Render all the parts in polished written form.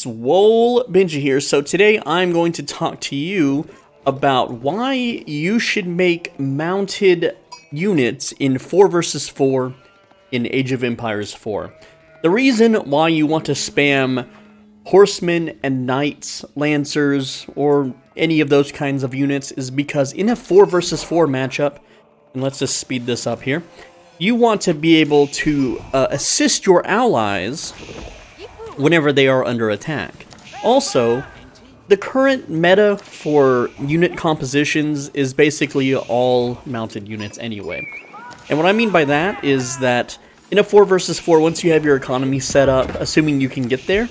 Swole Benji here. So today I'm going to talk to you about why you should make mounted units in 4 versus 4 in Age of Empires 4. The reason why you want to spam horsemen and knights, lancers, or any of those kinds of units is because in a 4 versus 4 matchup, and let's just speed this up here, you want to be able to assist your allies whenever they are under attack. Also, the current meta for unit compositions is basically all mounted units anyway. And what I mean by that is that in a 4 versus 4, once you have your economy set up, assuming you can get there,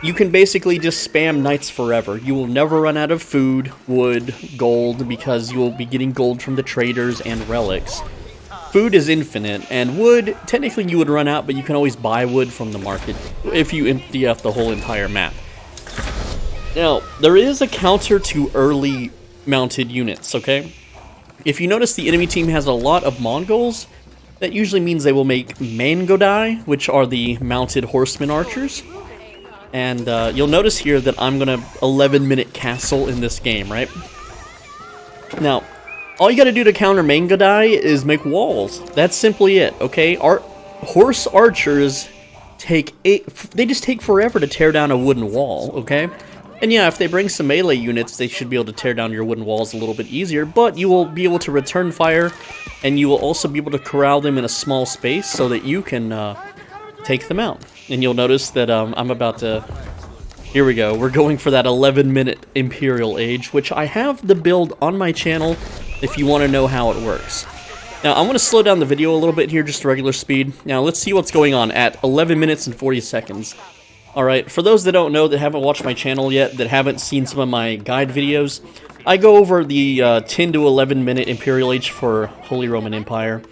you can basically just spam knights forever. You will never run out of food, wood, gold, because you will be getting gold from the traders and relics. Food is infinite, and wood, technically you would run out, but you can always buy wood from the market if you empty out the whole entire map. Now, there is a counter to early mounted units, okay? If you notice the enemy team has a lot of Mongols, that usually means they will make Mangodai, which are the mounted horseman archers. And you'll notice here that I'm gonna 11-minute castle in this game, right? Now, all you gotta do to counter Mangodai is make walls. That's simply it, okay? Horse archers they just take forever to tear down a wooden wall, okay? And yeah, if they bring some melee units, they should be able to tear down your wooden walls a little bit easier, but you will be able to return fire, and you will also be able to corral them in a small space so that you can take them out. And you'll notice that I'm about to... Here we go. We're going for that 11-minute Imperial Age, which I have the build on my channel if you want to know how it works. Now, I'm going to slow down the video a little bit here, just regular speed. Now, let's see what's going on at 11 minutes and 40 seconds. Alright, for those that don't know, that haven't watched my channel yet, that haven't seen some of my guide videos, I go over the 10 to 11-minute Imperial Age for Holy Roman Empire.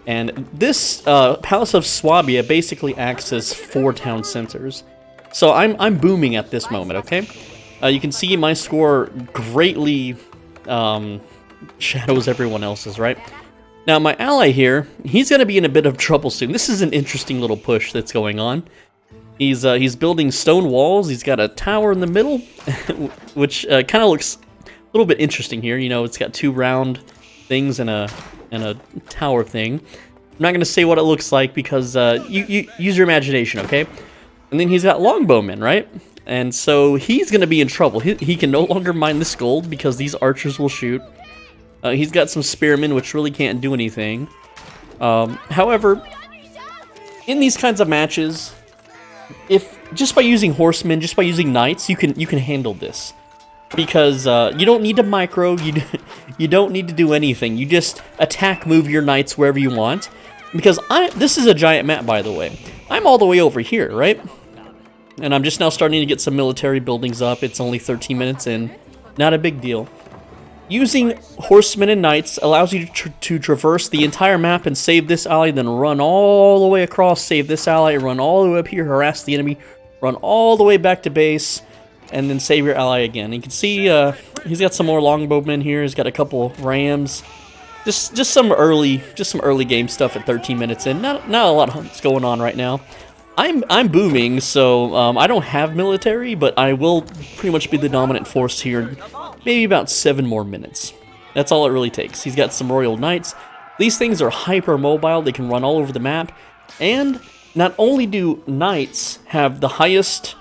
And this Palace of Swabia basically acts as 4 town centers. So I'm booming at this moment, okay? You can see my score greatly shadows everyone else's, right? Now, my ally here, he's going to be in a bit of trouble soon. This is an interesting little push that's going on. He's building stone walls. He's got a tower in the middle, which kind of looks a little bit interesting here. You know, it's got 2 round things and a tower thing. I'm not going to say what it looks like because you use your imagination, okay? And then he's got longbowmen, right? And so he's going to be in trouble. He can no longer mine this gold because these archers will shoot. He's got some spearmen, which really can't do anything. However, in these kinds of matches, if just by using horsemen, just by using knights, you can handle this. Because you don't need to micro, you don't need to do anything. You just attack, move your knights wherever you want. Because this is a giant map, by the way. I'm all the way over here, right? And I'm just now starting to get some military buildings up. It's only 13 minutes in. Not a big deal. Using horsemen and knights allows you to traverse the entire map and save this ally, then run all the way across, save this ally, run all the way up here, harass the enemy, run all the way back to base, and then save your ally again. You can see he's got some more longbowmen here. He's got a couple rams. Just some early game stuff at 13 minutes in. Not a lot of going on right now. I'm booming, so I don't have military, but I will pretty much be the dominant force here in maybe about 7 more minutes. That's all it really takes. He's got some royal knights. These things are hyper mobile. They can run all over the map. And not only do knights have the highest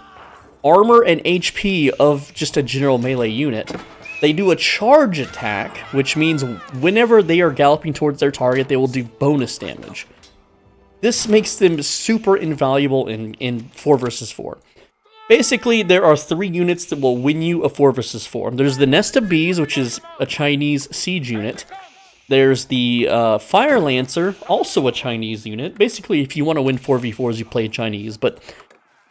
armor and HP of just a general melee unit, they do a charge attack, which means whenever they are galloping towards their target, they will do bonus damage. This makes them super invaluable in 4 versus 4. Basically, there are 3 units that will win you a 4 versus 4. There's the Nest of Bees, which is a Chinese siege unit. There's the Fire Lancer, also a Chinese unit. Basically, if you want to win 4v4s, you play Chinese, but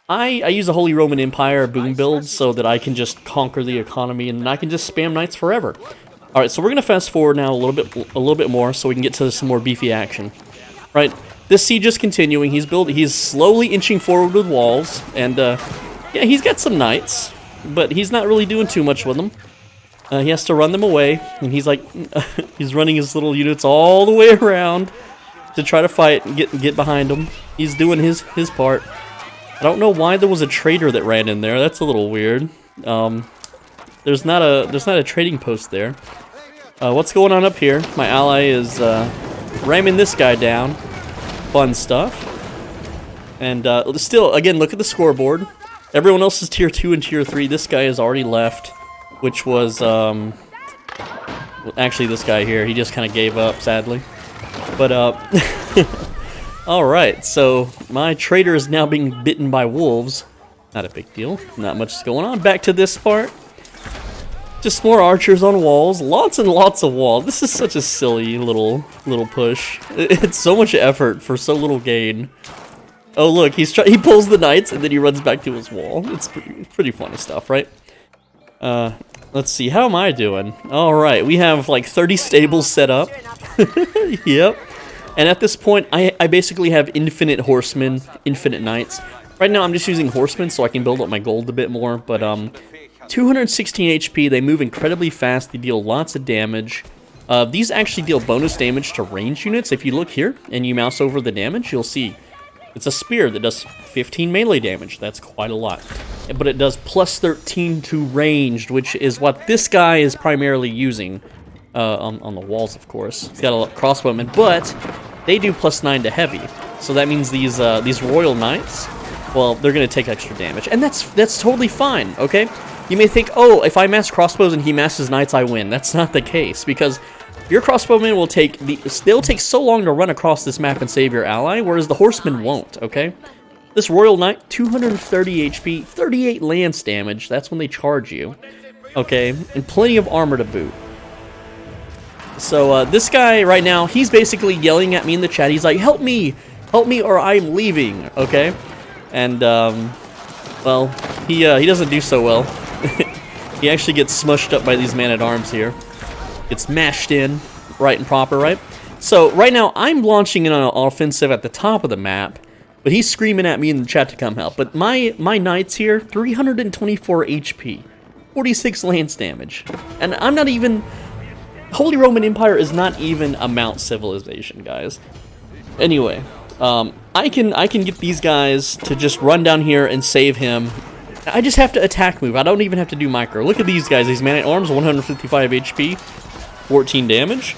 I use a Holy Roman Empire boom build so that I can just conquer the economy and I can just spam knights forever. All right, so we're gonna fast forward now a little bit more so we can get to some more beefy action. Right, this siege is continuing. He's slowly inching forward with walls, and yeah, he's got some knights, but he's not really doing too much with them. He has to run them away, and he's like, he's running his little units all the way around to try to fight and get behind him. He's doing his part. I don't know why there was a trader that ran in there. That's a little weird. There's not a trading post there. What's going on up here? My ally is ramming this guy down. Fun stuff. And still, again, look at the scoreboard. Everyone else is tier 2 and tier 3. This guy has already left, which was actually this guy here. He just kind of gave up, sadly. But alright, so my trader is now being bitten by wolves. Not a big deal. Not much is going on. Back to this part. Just more archers on walls. Lots and lots of walls. This is such a silly little push. It's so much effort for so little gain. Oh look, he pulls the knights and then he runs back to his wall. It's pretty funny stuff, right? Let's see. How am I doing? All right, we have like 30 stables set up. Yep. And at this point, I basically have infinite horsemen, infinite knights. Right now, I'm just using horsemen so I can build up my gold a bit more. But 216 HP. They move incredibly fast. They deal lots of damage. These actually deal bonus damage to ranged units. If you look here and you mouse over the damage, you'll see it's a spear that does 15 melee damage. That's quite a lot. But it does plus 13 to ranged, which is what this guy is primarily using on the walls, of course. He's got a crossbowman, but they do plus 9 to heavy. So that means these royal knights, well, they're going to take extra damage. And that's totally fine, okay? You may think, oh, if I mass crossbows and he masses knights, I win. That's not the case, because your crossbowmen will they'll take so long to run across this map and save your ally, whereas the horsemen won't, okay? This royal knight, 230 HP, 38 lance damage, that's when they charge you, okay? And plenty of armor to boot. So this guy right now, he's basically yelling at me in the chat. He's like, help me or I'm leaving, okay? And, well, he doesn't do so well. He actually gets smushed up by these man-at-arms here. It's mashed in, right and proper, right? So, right now, I'm launching in on an offensive at the top of the map, but he's screaming at me in the chat to come help. But my knights here, 324 HP, 46 lance damage. And I'm not even... Holy Roman Empire is not even a Mount civilization, guys. Anyway, I can get these guys to just run down here and save him. I just have to attack move. I don't even have to do micro. Look at these guys. These man-at-arms, 155 HP, 14 damage.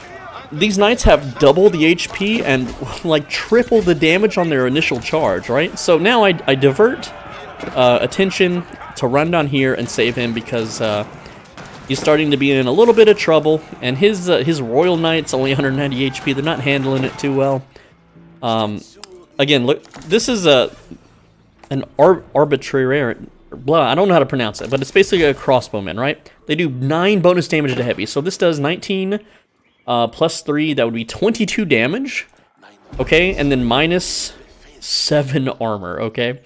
These knights have double the HP and like triple the damage on their initial charge, right? So now I divert attention to run down here and save him because he's starting to be in a little bit of trouble. And his royal knights only 190 HP. They're not handling it too well. Again, look, this is an arbitrary... Blah, I don't know how to pronounce it, but it's basically a crossbowman, right? They do 9 bonus damage to heavy. So this does 19 plus 3, that would be 22 damage. Okay, and then minus 7 armor, okay?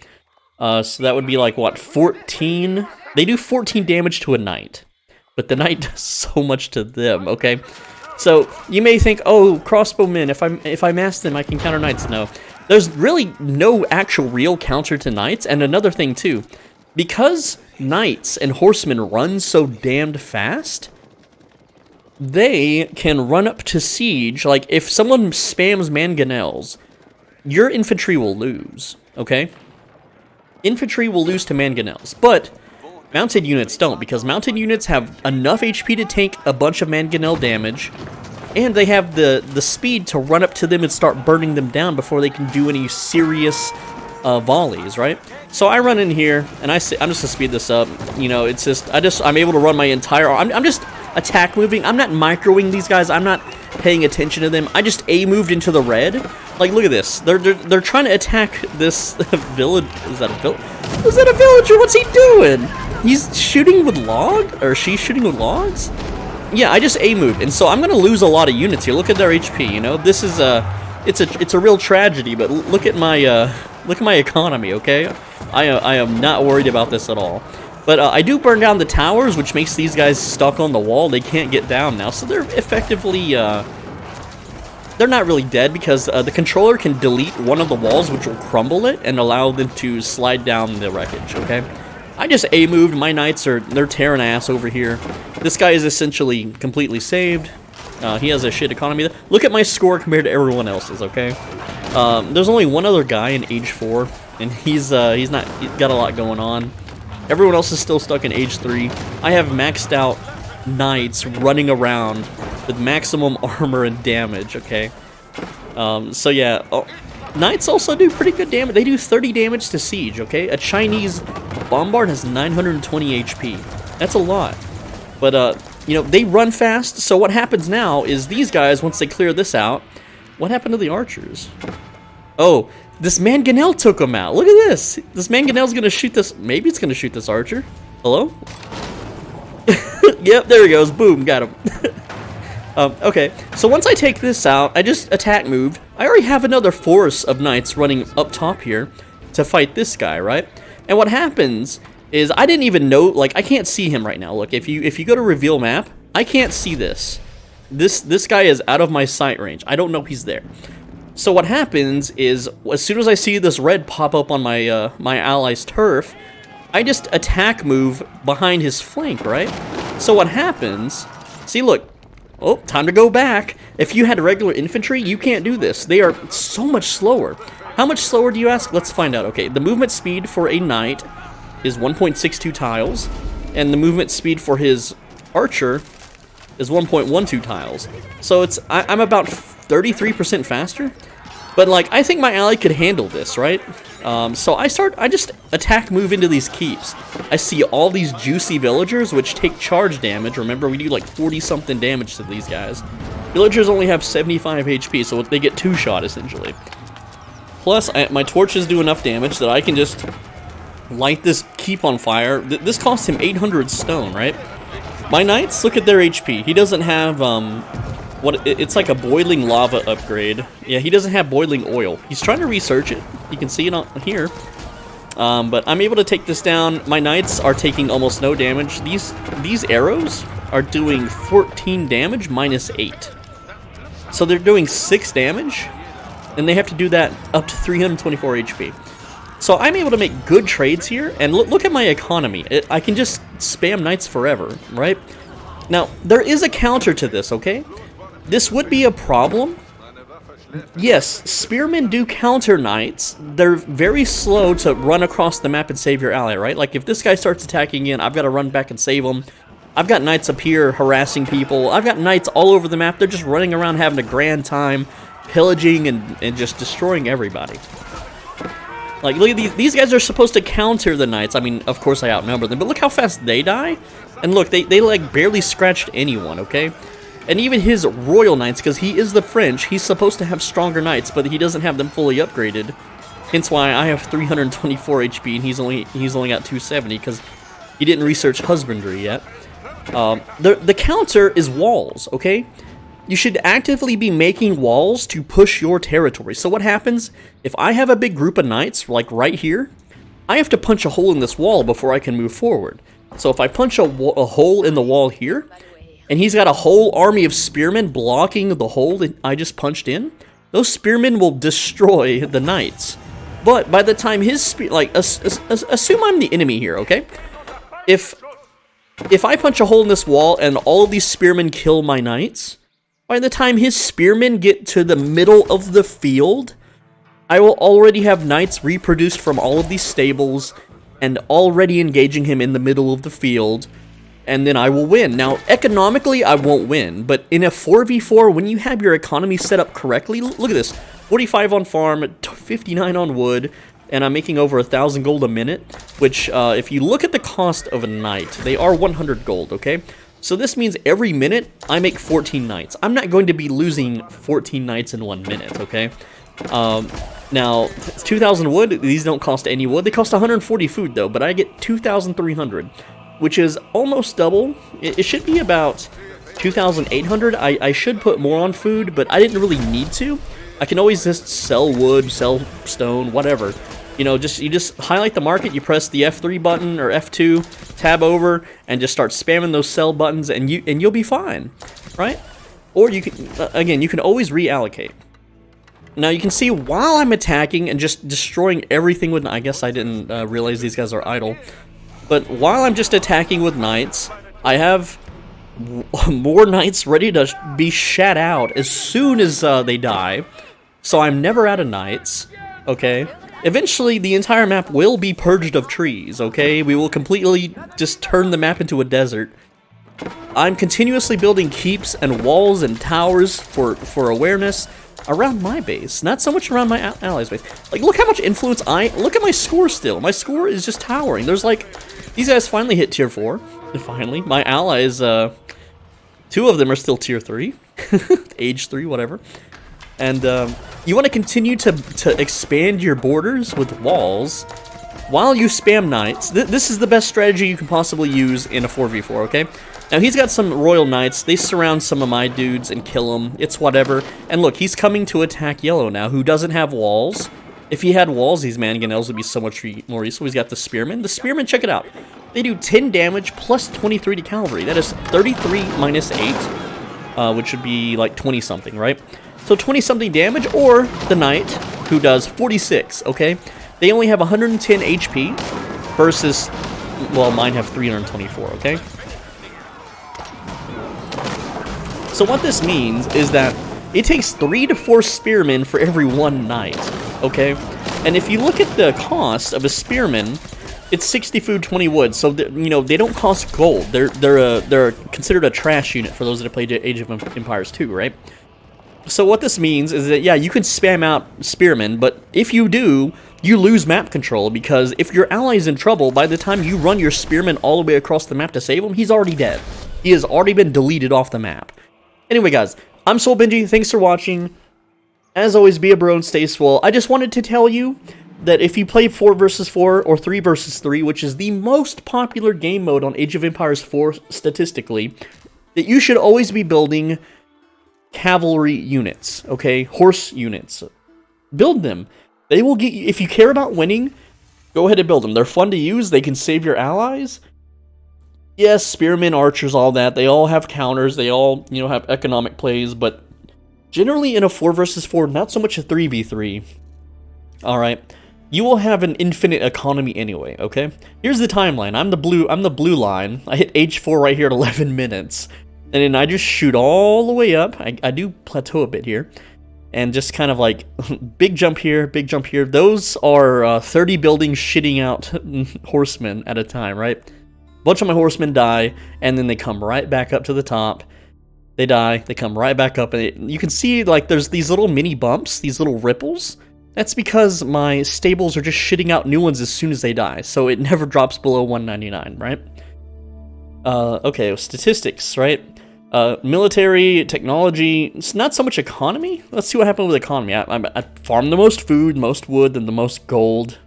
So that would be like, what, 14? They do 14 damage to a knight, but the knight does so much to them, okay? So you may think, oh, crossbowmen, if I mass them, I can counter knights. No, there's really no actual real counter to knights. And another thing, too. Because knights and horsemen run so damned fast, they can run up to siege. Like, if someone spams mangonels, your infantry will lose, okay? Infantry will lose to mangonels, but mounted units don't, because mounted units have enough HP to tank a bunch of mangonel damage, and they have the speed to run up to them and start burning them down before they can do any serious volleys, right? So I run in here, and I'm just gonna speed this up. You know, it's just I'm able to run my entire. I'm just attack moving. I'm not microing these guys. I'm not paying attention to them. I just moved into the red. Like, look at this. They're trying to attack this village. Is that a village? Is that a villager? What's he doing? He's shooting with log, or she's shooting with logs. Yeah, I just moved, and so I'm gonna lose a lot of units here. Look at their HP. You know, this is it's a real tragedy. But look at my economy. Okay. I am not worried about this at all. But I do burn down the towers, which makes these guys stuck on the wall. They can't get down now. So they're effectively... they're not really dead because the controller can delete one of the walls, which will crumble it, and allow them to slide down the wreckage, okay? I just moved. My knights they're tearing ass over here. This guy is essentially completely saved. He has a shit economy. Look at my score compared to everyone else's, okay? There's only one other guy in Age 4 and he's got a lot going on. Everyone else is still stuck in age 3. I have maxed out knights running around with maximum armor and damage, okay? So yeah, knights also do pretty good damage. They do 30 damage to siege, okay? A Chinese bombard has 920 HP. That's a lot. But, you know, they run fast, so what happens now is these guys, once they clear this out, what happened to the archers? Oh, this mangonel took them out. Look at this. This mangonel's gonna shoot this. Maybe it's gonna shoot this archer. Hello? Yep, there he goes. Boom, got him. Okay, so once I take this out, I just attack moved. I already have another force of knights running up top here to fight this guy, right? And what happens is I didn't even know, like, I can't see him right now. Look, if you go to reveal map, I can't see this. This guy is out of my sight range. I don't know he's there. So what happens is, as soon as I see this red pop up on my my ally's turf, I just attack move behind his flank, right? So what happens, see, look, oh, time to go back. If you had regular infantry, you can't do this. They are so much slower. How much slower do you ask? Let's find out. Okay, the movement speed for a knight is 1.62 tiles, and the movement speed for his archer is 1.12 tiles. So it's I'm about 33% faster, but like I think my ally could handle this, right? So I just attack move into these keeps. I see all these juicy villagers which take charge damage. Remember, we do like 40 something damage to these guys. Villagers only have 75 HP, so they get 2-shot essentially. Plus, my torches do enough damage that I can just light this keep on fire. This costs him 800 stone, right? My knights, look at their HP. He doesn't have it's like a boiling lava upgrade. Yeah, he doesn't have boiling oil. He's trying to research it. You can see it on here. But I'm able to take this down. My knights are taking almost no damage. These arrows are doing 14 damage minus 8. So they're doing 6 damage, and they have to do that up to 324 HP. So I'm able to make good trades here, and look at my economy. I can just spam knights forever, right? Now, there is a counter to this, okay? This would be a problem. Yes, spearmen do counter knights. They're very slow to run across the map and save your ally, right? Like, if this guy starts attacking in, I've got to run back and save him. I've got knights up here harassing people. I've got knights all over the map. They're just running around having a grand time, pillaging and just destroying everybody. Like, look at these guys are supposed to counter the knights. I mean, of course I outnumber them, but look how fast they die. And look, they like barely scratched anyone, okay? And even his royal knights, because he is the French, he's supposed to have stronger knights, but he doesn't have them fully upgraded. Hence why I have 324 HP and he's only got 270 because he didn't research husbandry yet. The counter is walls, okay? You should actively be making walls to push your territory. So what happens if I have a big group of knights, like right here? I have to punch a hole in this wall before I can move forward. So if I punch a hole in the wall here, and he's got a whole army of spearmen blocking the hole that I just punched in, those spearmen will destroy the knights. But by the time his assume I'm the enemy here, okay? If I punch a hole in this wall and all of these spearmen kill my knights, by the time his spearmen get to the middle of the field, I will already have knights reproduced from all of these stables and already engaging him in the middle of the field, and then I will win. Now, economically, I won't win, but in a 4v4, when you have your economy set up correctly, look at this, 45 on farm, 59 on wood, and I'm making over 1,000 gold a minute, which, if you look at the cost of a knight, they are 100 gold, okay? So this means every minute, I make 14 knights. I'm not going to be losing 14 knights in 1 minute, okay? Now, 2,000 wood, these don't cost any wood. They cost 140 food, though, but I get 2,300. Which is almost double. It should be about 2,800. I should put more on food, but I didn't really need to. I can always just sell wood, sell stone, whatever. You know, you just highlight the market, you press the F3 button or F2, tab over, and just start spamming those sell buttons, and you'll be fine, right? Or you can, again, you can always reallocate. Now you can see while I'm attacking and just destroying everything with, I guess I didn't realize these guys are idle. But while I'm just attacking with knights, I have more knights ready to be shat out as soon as they die. So I'm never out of knights, okay? Eventually, the entire map will be purged of trees, okay? We will completely just turn the map into a desert. I'm continuously building keeps and walls and towers for awareness around my base, not so much around my allies' base. Like, look how much influence look at my score still. My score is just towering. There's like, these guys finally hit tier 4. Finally. My allies, 2 of them are still tier 3. Age 3, whatever. And you want to continue to expand your borders with walls while you spam knights. This is the best strategy you can possibly use in a 4v4, okay? Now, he's got some royal knights. They surround some of my dudes and kill them. It's whatever. And look, he's coming to attack yellow now, who doesn't have walls. If he had walls, these mangonels would be so much more useful. He's got the spearmen. The spearmen, check it out. They do 10 damage plus 23 to cavalry. That is 33 minus 8, which would be like 20-something, right? So 20-something damage, or the knight, who does 46, okay? They only have 110 HP versus, well, mine have 324, okay? So what this means is that it takes 3 to 4 spearmen for every 1 knight, okay? And if you look at the cost of a spearman, it's 60 food, 20 wood, so you know, they don't cost gold. They're considered a trash unit for those that have played Age of Empires 2, right? So what this means is that, yeah, you can spam out spearmen, but if you do, you lose map control, because if your ally's in trouble, by the time you run your spearman all the way across the map to save him, he's already dead. He has already been deleted off the map. Anyway, guys, I'm Soul Benji. Thanks for watching. As always, be a bro and stay swole. I just wanted to tell you that if you play 4 versus 4 or 3 versus 3, which is the most popular game mode on Age of Empires 4 statistically, that you should always be building cavalry units, okay? Horse units. Build them. They will get you, if you care about winning, go ahead and build them. They're fun to use. They can save your allies. Yes, spearmen, archers, all that. They all have counters. They all, you know, have economic plays, but generally in a 4 versus 4, not so much a 3v3. Alright. You will have an infinite economy anyway, okay? Here's the timeline. I'm the blue line. I hit H4 right here at 11 minutes. And then I just shoot all the way up. I do plateau a bit here. And just kind of like, big jump here, big jump here. Those are 30 buildings shitting out horsemen at a time, right? Bunch of my horsemen die, and then they come right back up to the top. They die, they come right back up, and you can see, like, there's these little mini bumps, these little ripples. That's because my stables are just shitting out new ones as soon as they die, so it never drops below 199, right? Okay, statistics, right? Military, technology, it's not so much economy. Let's see what happened with economy. I farmed the most food, most wood, and the most gold.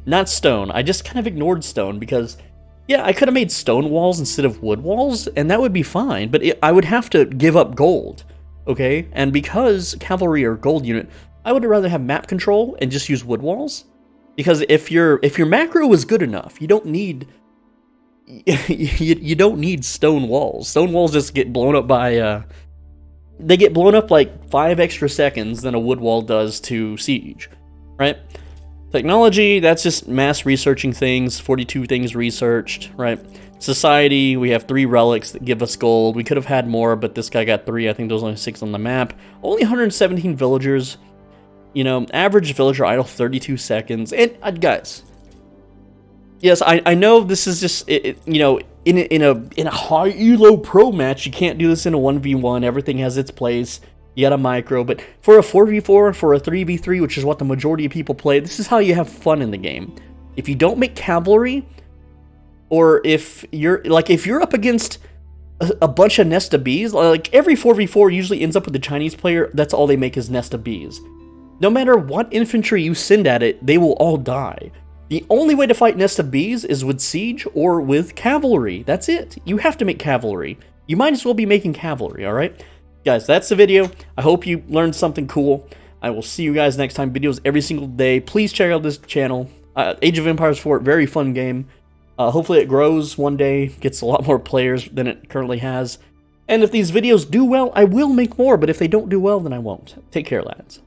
Not stone. I just kind of ignored stone because, yeah, I could have made stone walls instead of wood walls, and that would be fine, but I would have to give up gold, okay? And because cavalry are gold unit, I would rather have map control and just use wood walls, because if your macro is good enough, you don't need you don't need stone walls. Stone walls just get blown up by they get blown up like 5 extra seconds than a wood wall does to siege, right? Technology, that's just mass researching things, 42 things researched, right? Society, we have 3 relics that give us gold. We could have had more, but this guy got 3. I think there was only 6 on the map. Only 117 villagers. You know, average villager idle 32 seconds. And, guys, yes, I know this is just, you know, in a high elo pro match, you can't do this in a 1v1. Everything has its place. You got a micro, but for a 4v4, for a 3v3, which is what the majority of people play, this is how you have fun in the game. If you don't make cavalry, or if you're up against a bunch of nest of bees, like every 4v4 usually ends up with the Chinese player, that's all they make is nest of bees. No matter what infantry you send at it, they will all die. The only way to fight nest of bees is with siege or with cavalry. That's it. You have to make cavalry. You might as well be making cavalry, alright? Guys, that's the video. I hope you learned something cool. I will see you guys next time. Videos every single day. Please check out this channel. Age of Empires 4, very fun game. Hopefully it grows one day, gets a lot more players than it currently has. And if these videos do well, I will make more, but if they don't do well, then I won't. Take care, lads.